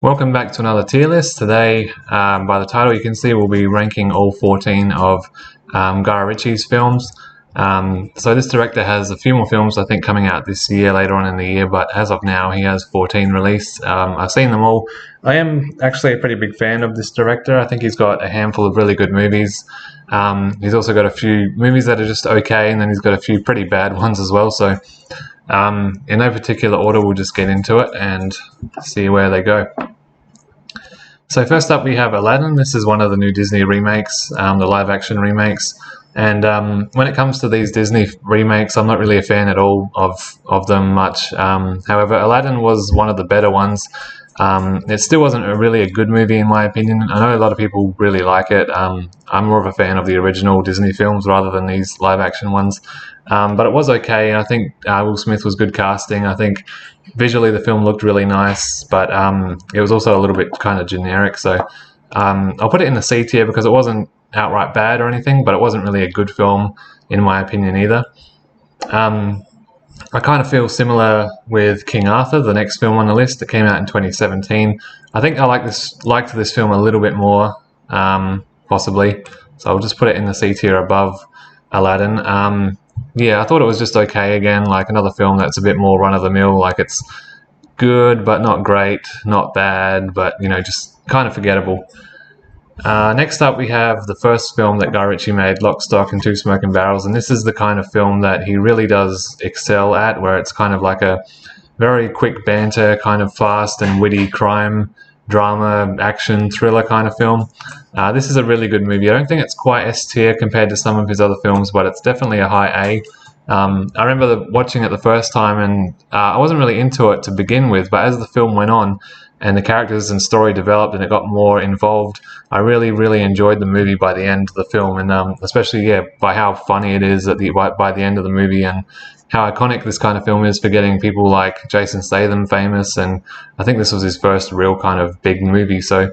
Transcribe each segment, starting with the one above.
Welcome back to another tier list. Today, by the title you can see, we'll be ranking all 14 of Guy Ritchie's films. So this director has a few more films, I think, coming out this year, later on in the year, but as of now he has 14 released. I've seen them all. I am actually a pretty big fan of this director. I think he's got a handful of really good movies. He's also got a few movies that are just okay, and then he's got a few pretty bad ones as well. So in no particular order, we'll just get into it and see where they go. So first up we have Aladdin. This is one of the new Disney remakes, the live action remakes. And when it comes to these Disney remakes, I'm not really a fan at all of them much. However, Aladdin was one of the better ones. It still wasn't really a good movie in my opinion. I know a lot of people really like it. I'm more of a fan of the original Disney films rather than these live action ones. But it was okay. I think Will Smith was good casting. I think visually the film looked really nice, but it was also a little bit kind of generic. So I'll put it in the C tier because it wasn't outright bad or anything, but it wasn't really a good film in my opinion either. I kind of feel similar with King Arthur, the next film on the list that came out in 2017. I think I liked this film a little bit more, possibly. So I'll just put it in the C tier above Aladdin. Yeah, I thought it was just okay again, like another film that's a bit more run-of-the-mill, like it's good but not great, not bad, but just kind of forgettable. Next up we have the first film that Guy Ritchie made, Lock, Stock and Two Smoking Barrels, and this is the kind of film that he really does excel at, where it's kind of like a very quick banter, kind of fast and witty crime, drama, action, thriller kind of film. This is a really good movie. I don't think it's quite S tier compared to some of his other films, but it's definitely a high A. I remember watching it the first time and I wasn't really into it to begin with, but as the film went on and the characters and story developed and it got more involved, I really, really enjoyed the movie by the end of the film, and especially, by how funny it is by the end of the movie, and how iconic this kind of film is for getting people like Jason Statham famous, and I think this was his first real kind of big movie, so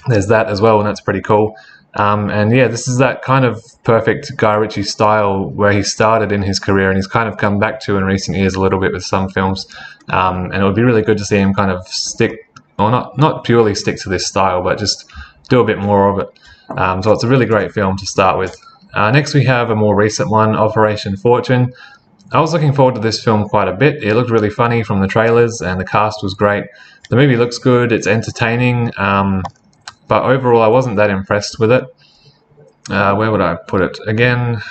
there's that as well, and that's pretty cool. And yeah, this is that kind of perfect Guy Ritchie style where he started in his career and he's kind of come back to in recent years a little bit with some films. And it would be really good to see him kind of stick, or not purely stick to this style, but just do a bit more of it. So it's a really great film to start with. Next we have a more recent one, Operation Fortune. I was looking forward to this film quite a bit. It looked really funny from the trailers and the cast was great. The movie looks good, it's entertaining. But overall, I wasn't that impressed with it. Where would I put it? Again,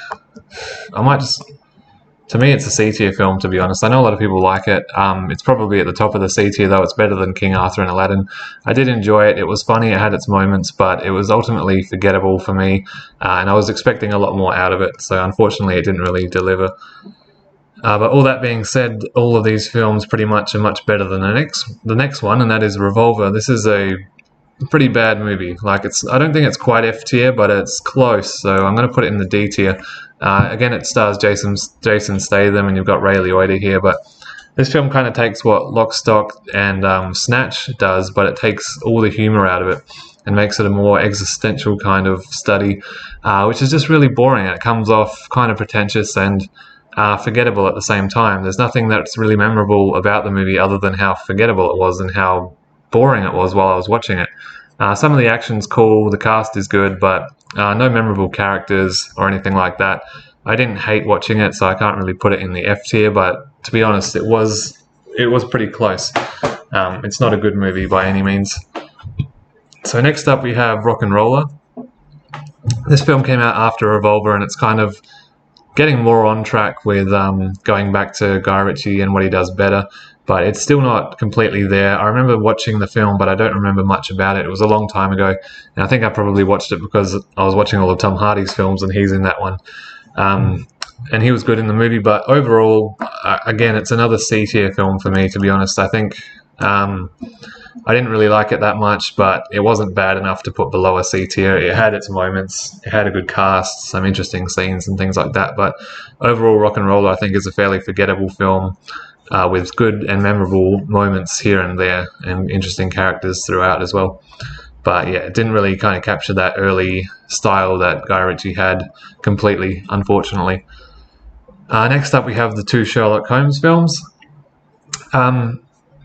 to me, it's a C tier film, to be honest. I know a lot of people like it. It's probably at the top of the C tier, though. It's better than King Arthur and Aladdin. I did enjoy it. It was funny. It had its moments, but it was ultimately forgettable for me. And I was expecting a lot more out of it. So unfortunately, it didn't really deliver. But all that being said, all of these films pretty much are much better than the next one, and that is Revolver. This is a pretty bad movie. I don't think it's quite F tier, but it's close, so I'm going to put it in the D tier. Again, it stars Jason Statham, and you've got Ray Liotta here, but this film kind of takes what Lock, Stock and Snatch does, but it takes all the humor out of it and makes it a more existential kind of study, which is just really boring. It comes off kind of pretentious and forgettable at the same time. There's nothing that's really memorable about the movie other than how forgettable it was and how boring it was while I was watching it. Some of the action's cool, the cast is good, but no memorable characters or anything like that. I didn't hate watching it, so I can't really put it in the F tier, but to be honest, it was pretty close. It's not a good movie by any means. So next up we have Rock and Roller. This film came out after Revolver, and it's kind of getting more on track with going back to Guy Ritchie and what he does better, but it's still not completely there. I remember watching the film, but I don't remember much about it. It was a long time ago, and I think I probably watched it because I was watching all of Tom Hardy's films, and he's in that one. And he was good in the movie, but overall, again, it's another C tier film for me, to be honest. I think I didn't really like it that much, but it wasn't bad enough to put below a C tier. It had its moments, it had a good cast, some interesting scenes and things like that, but overall Rock and Roller I think is a fairly forgettable film with good and memorable moments here and there and interesting characters throughout as well. But yeah, it didn't really kind of capture that early style that Guy Ritchie had completely, unfortunately. Next up we have the two Sherlock Holmes films.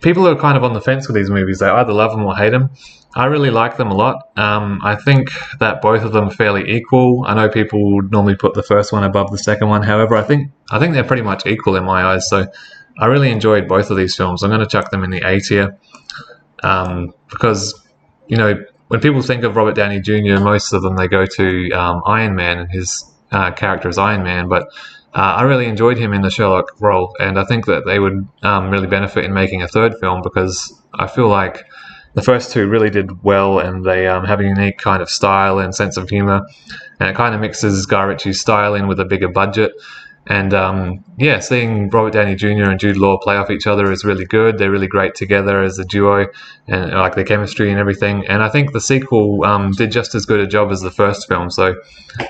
people are kind of on the fence with these movies. They either love them or hate them. I really like them a lot. I think that both of them are fairly equal. I know people would normally put the first one above the second one. However, I think they're pretty much equal in my eyes. So I really enjoyed both of these films. I'm going to chuck them in the A tier because, you know, when people think of Robert Downey Jr., most of them they go to Iron Man and his character as Iron Man, but I really enjoyed him in the Sherlock role, and I think that they would really benefit in making a third film because I feel like the first two really did well, and they have a unique kind of style and sense of humor, and it kind of mixes Guy Ritchie's style in with a bigger budget. And yeah, seeing Robert Downey Jr. and Jude Law play off each other is really good. They're really great together as a duo, and like their chemistry and everything. And I think the sequel did just as good a job as the first film. So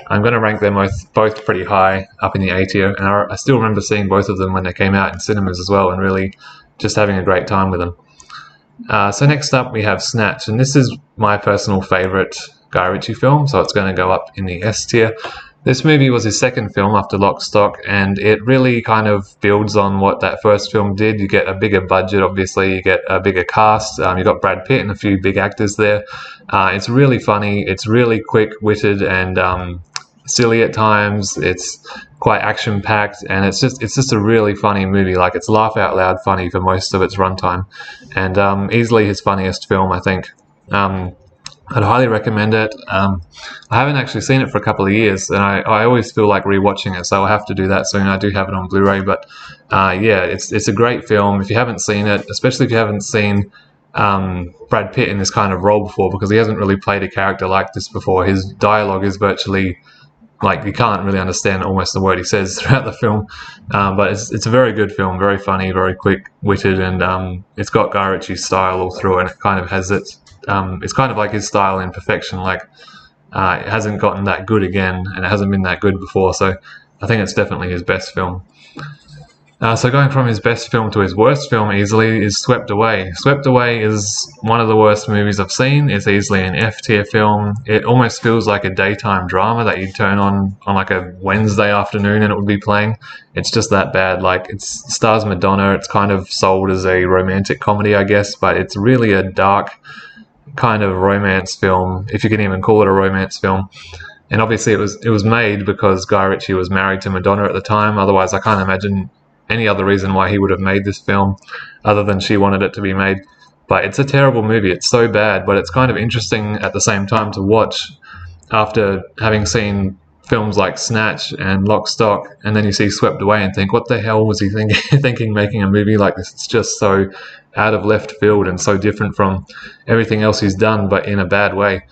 I'm going to rank them both pretty high up in the A tier. And I still remember seeing both of them when they came out in cinemas as well, and really just having a great time with them. So next up we have Snatch, and this is my personal favourite Guy Ritchie film, so it's going to go up in the S tier. This movie was his second film after Lock, Stock, and it really kind of builds on what that first film did. You get a bigger budget, obviously, you get a bigger cast, you've got Brad Pitt and a few big actors there. It's really funny, it's really quick-witted and silly at times, it's quite action-packed, and it's just a really funny movie. Like, it's laugh-out-loud funny for most of its runtime, and easily his funniest film, I think. I'd highly recommend it. I haven't actually seen it for a couple of years, and I always feel like rewatching it, so I'll have to do that soon. I do have it on Blu-ray, but yeah, it's a great film. If you haven't seen it, especially if you haven't seen Brad Pitt in this kind of role before, because he hasn't really played a character like this before. His dialogue is virtually, like, you can't really understand almost the word he says throughout the film, but it's a very good film, very funny, very quick-witted, and it's got Guy Ritchie's style all through, and it kind of has it. It's kind of like his style in perfection. Like, it hasn't gotten that good again, and it hasn't been that good before, so I think it's definitely his best film. So going from his best film to his worst film easily is Swept Away. Swept Away is one of the worst movies I've seen. It's easily an F-tier film. It almost feels like a daytime drama that you'd turn on like a Wednesday afternoon and it would be playing. It's just that bad. Like, it stars Madonna. It's kind of sold as a romantic comedy, I guess, but it's really a dark kind of romance film, if you can even call it a romance film. And obviously it was made because Guy Ritchie was married to Madonna at the time. Otherwise, I can't imagine any other reason why he would have made this film other than she wanted it to be made. But it's a terrible movie. It's so bad, but it's kind of interesting at the same time to watch after having seen films like Snatch and Lock, Stock, and then you see Swept Away and think, what the hell was he thinking making a movie like this? It's just so out of left field and so different from everything else he's done, but in a bad way.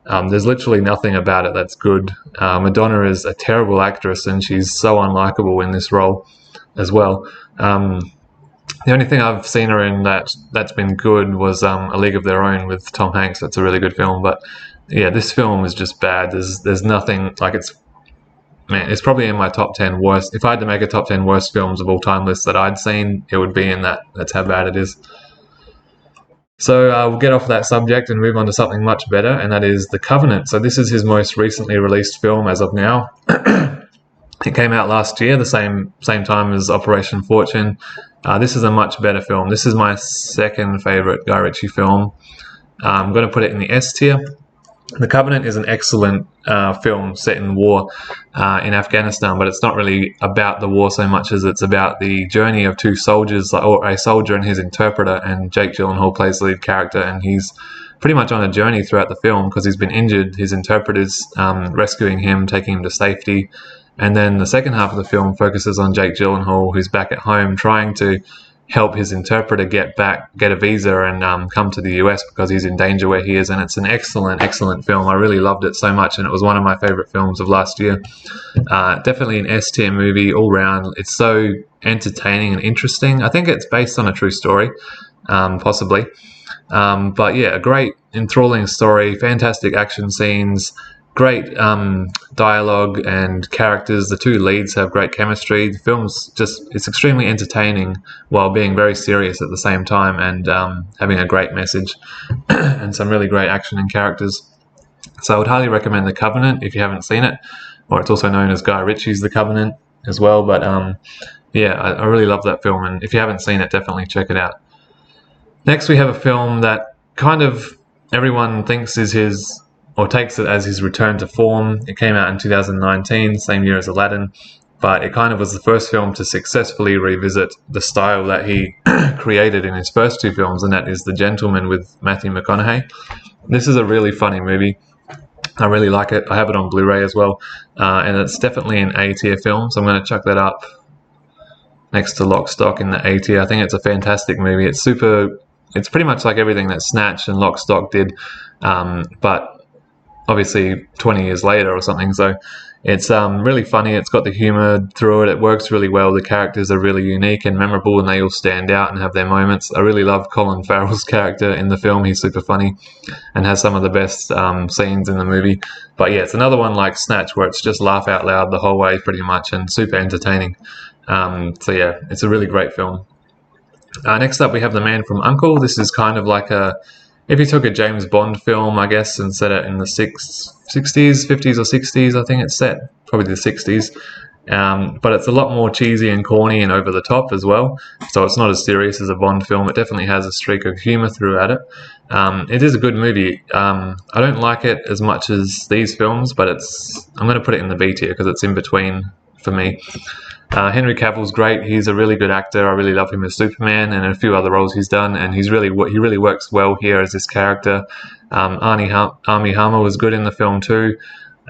There's literally nothing about it that's good. Madonna is a terrible actress, and she's so unlikable in this role as well. The only thing I've seen her in that's been good was A League of Their Own with Tom Hanks. That's a really good film, but yeah, this film is just bad. There's nothing, like, it's probably in my top 10 worst. If I had to make a top 10 worst films of all time list that I'd seen, it would be in that. That's how bad it is. So we'll get off that subject and move on to something much better, and that is The Covenant. So this is his most recently released film as of now. It came out last year, the same time as Operation Fortune. This is a much better film. This is my second favourite Guy Ritchie film. I'm going to put it in the S tier. The Covenant is an excellent film set in war in Afghanistan, but it's not really about the war so much as it's about the journey of two soldiers, or a soldier and his interpreter, and Jake Gyllenhaal plays the lead character, and he's pretty much on a journey throughout the film because he's been injured. His interpreter's rescuing him, taking him to safety, and then the second half of the film focuses on Jake Gyllenhaal, who's back at home trying to help his interpreter get a visa and come to the US because he's in danger where he is. And it's an excellent film. I really loved it so much, and it was one of my favorite films of last year. Definitely an S tier movie all round. It's so entertaining and interesting. I think it's based on a true story, possibly. But yeah, a great enthralling story, fantastic action scenes, great dialogue and characters. The two leads have great chemistry. The film's it's extremely entertaining while being very serious at the same time, and having a great message and some really great action and characters. So I would highly recommend The Covenant if you haven't seen it, or it's also known as Guy Ritchie's The Covenant as well. But yeah, I really love that film, and if you haven't seen it, definitely check it out. Next, we have a film that kind of everyone thinks is his, or takes it as his return to form. It came out in 2019, same year as Aladdin, but it kind of was the first film to successfully revisit the style that he created in his first two films, and that is The Gentleman with Matthew McConaughey. This is a really funny movie. I really like it. I have it on Blu-ray as well, and it's definitely an A-tier film, so I'm going to chuck that up next to Lock, Stock in the A-tier. I think it's a fantastic movie. It's pretty much like everything that Snatch and Lock, Stock did, but obviously 20 years later or something. So it's really funny. It's got the humor through it. It works really well. The characters are really unique and memorable, and they all stand out and have their moments. I really love Colin Farrell's character in the film. He's super funny and has some of the best scenes in the movie. But yeah, it's another one like Snatch where it's just laugh out loud the whole way pretty much and super entertaining. So yeah, it's a really great film. Next up, we have The Man from U.N.C.L.E. This is kind of like if you took a James Bond film, I guess, and set it in the 60s, 50s or 60s, I think it's set, probably the 60s. But it's a lot more cheesy and corny and over the top as well. So it's not as serious as a Bond film. It definitely has a streak of humor throughout it. It is a good movie. I don't like it as much as these films, but I'm going to put it in the B tier because it's in between for me. Henry Cavill's great. He's a really good actor. I really love him as Superman and a few other roles he's done, and he really works well here as this character. Armie Hammer was good in the film too,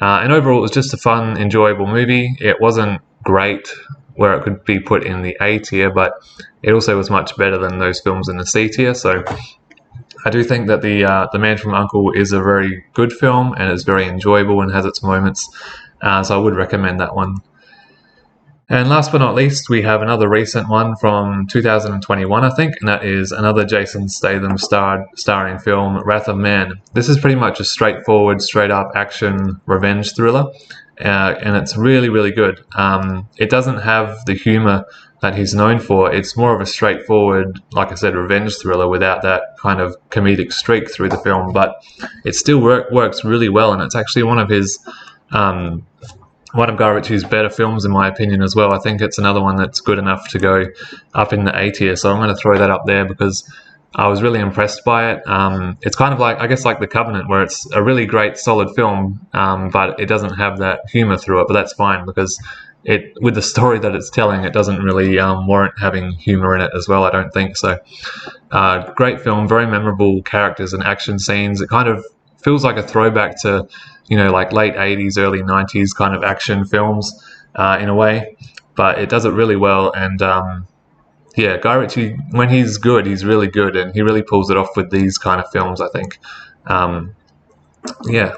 and overall it was just a fun, enjoyable movie. It wasn't great where it could be put in the A tier, but it also was much better than those films in the C tier. So I do think that the Man from U.N.C.L.E. is a very good film and it's very enjoyable and has its moments. So I would recommend that one. And last but not least, we have another recent one from 2021, I think, and that is another Jason Statham starring film, Wrath of Man. This is pretty much a straightforward, straight-up action revenge thriller, and it's really, really good. It doesn't have the humor that he's known for. It's more of a straightforward, like I said, revenge thriller without that kind of comedic streak through the film, but it still works really well, and it's actually one of Guy Ritchie's better films in my opinion as well. I think it's another one that's good enough to go up in the A tier, so I'm going to throw that up there because I was really impressed by it. It's kind of like, I guess, like The Covenant, where it's a really great, solid film, but it doesn't have that humor through it, but that's fine because with the story that it's telling, it doesn't really warrant having humor in it as well, I don't think. So great film, very memorable characters and action scenes. It kind of feels like a throwback to like late 80s, early 90s kind of action films in a way, but it does it really well. And yeah, Guy Ritchie, when he's good, he's really good, and he really pulls it off with these kind of films, I think. Yeah,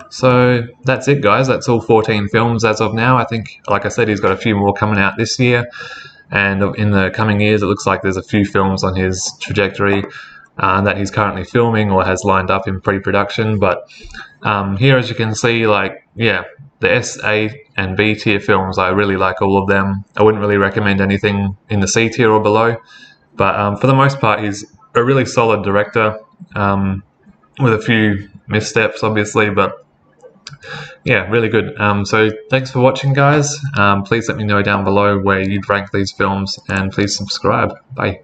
so that's it, guys. That's all 14 films as of now. I think, like I said, he's got a few more coming out this year, and in the coming years, it looks like there's a few films on his trajectory that he's currently filming or has lined up in pre-production. But here, as you can see, like, yeah, the S, A, and B tier films, I really like all of them. I wouldn't really recommend anything in the C tier or below, but for the most part, he's a really solid director with a few missteps, obviously, but yeah, really good. So thanks for watching, guys. Please let me know down below where you'd rank these films, and please subscribe. Bye.